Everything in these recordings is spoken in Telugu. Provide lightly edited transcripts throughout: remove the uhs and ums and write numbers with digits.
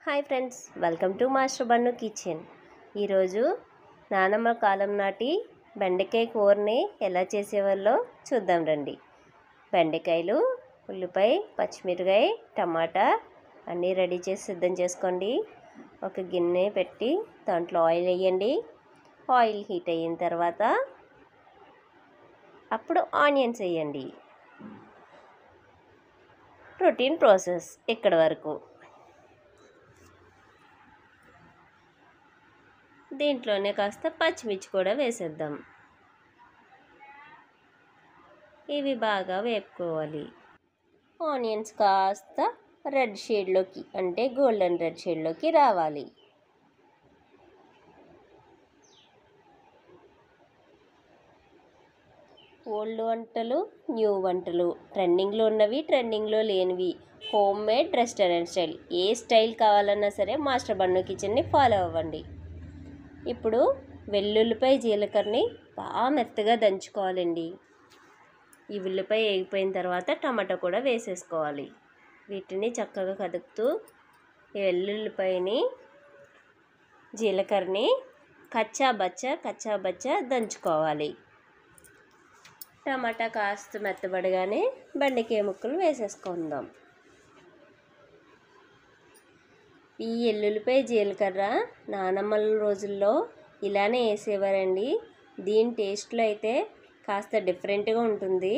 Hi friends, welcome to master Bunnu kitchen. ఈరోజు నానమ్మ కాలం నాటి బెండకాయ కూరని ఎలా చేసేవాళ్ళో చూద్దాం రండి. బెండకాయలు, ఉల్లిపాయ, పచ్చిమిరకాయ, టమాటా అన్నీ రెడీ చేసి సిద్ధం చేసుకోండి. ఒక గిన్నె పెట్టి దాంట్లో ఆయిల్ వేయండి. ఆయిల్ హీట్ అయిన తర్వాత అప్పుడు ఆనియన్స్ వేయండి. రొటీన్ ప్రాసెస్ ఇక్కడ వరకు. దీంట్లోనే కాస్త పచ్చిమిర్చి కూడా వేసేద్దాం. ఇవి బాగా వేపుకోవాలి. ఆనియన్స్ కాస్త రెడ్ షేడ్లోకి అంటే గోల్డెన్ రెడ్ షేడ్లోకి రావాలి. ఓల్డ్ వంటలు, న్యూ వంటలు, ట్రెండింగ్లో ఉన్నవి, ట్రెండింగ్లో లేనివి, హోమ్ మేడ్ రెస్టారెంట్ స్టైల్, ఏ స్టైల్ కావాలన్నా సరే మాస్టర్ బన్ను కిచెన్ని ఫాలో అవ్వండి. ఇప్పుడు వెల్లుల్లిపాయ, జీలకర్రని బాగా మెత్తగా దంచుకోవాలండి. ఈ ఉల్లిపాయ వేగిపోయిన తర్వాత టమాటా కూడా వేసేసుకోవాలి. వీటిని చక్కగా కదుపుతూ ఈ వెల్లుల్లిపాయని, జీలకర్రని కచ్చాబచ్చా దంచుకోవాలి. టమాటా కాస్త మెత్తబడగానే బెండకాయ ముక్కలు వేసేసుకుందాం. ఈ ఎల్లుల్లిపాయ, జీలకర్ర నానమ్మల రోజుల్లో ఇలానే వేసేవారండి. దీని టేస్ట్లో అయితే కాస్త డిఫరెంట్గా ఉంటుంది.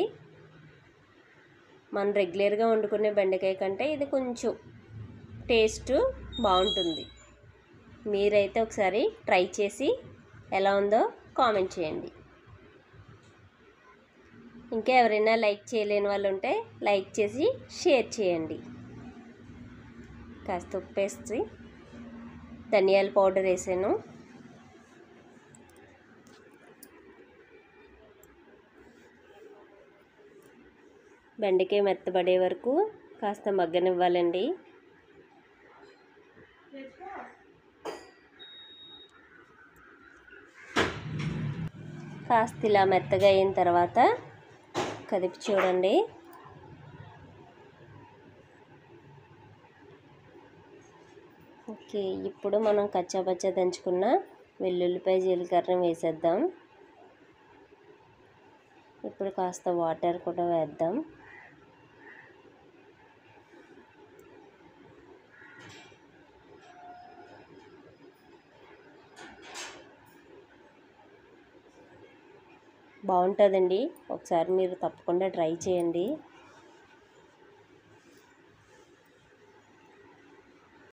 మనం రెగ్యులర్గా వండుకునే బెండకాయ కంటే ఇది కొంచెం టేస్ట్ బాగుంటుంది. మీరైతే ఒకసారి ట్రై చేసి ఎలా ఉందో కామెంట్ చేయండి. ఇంకా ఎవరైనా లైక్ చేయలేని వాళ్ళు ఉంటే లైక్ చేసి షేర్ చేయండి. కాస్త ఉప్పు వేసి ధనియాల పౌడర్ వేసాను. బెండకాయ మెత్తబడే వరకు కాస్త మగ్గనివ్వాలండి. కాస్త ఇలా మెత్తగా అయిన తర్వాత కదిపి చూడండి. ఓకే, ఇప్పుడు మనం కచ్చాపచ్చా దంచుకున్న వెల్లుల్లిపాయ, జీలకర్రను వేసేద్దాం. ఇప్పుడు కాస్త వాటర్ కూడా వేద్దాం. బాగుంటుందండి, ఒకసారి మీరు తప్పకుండా ట్రై చేయండి.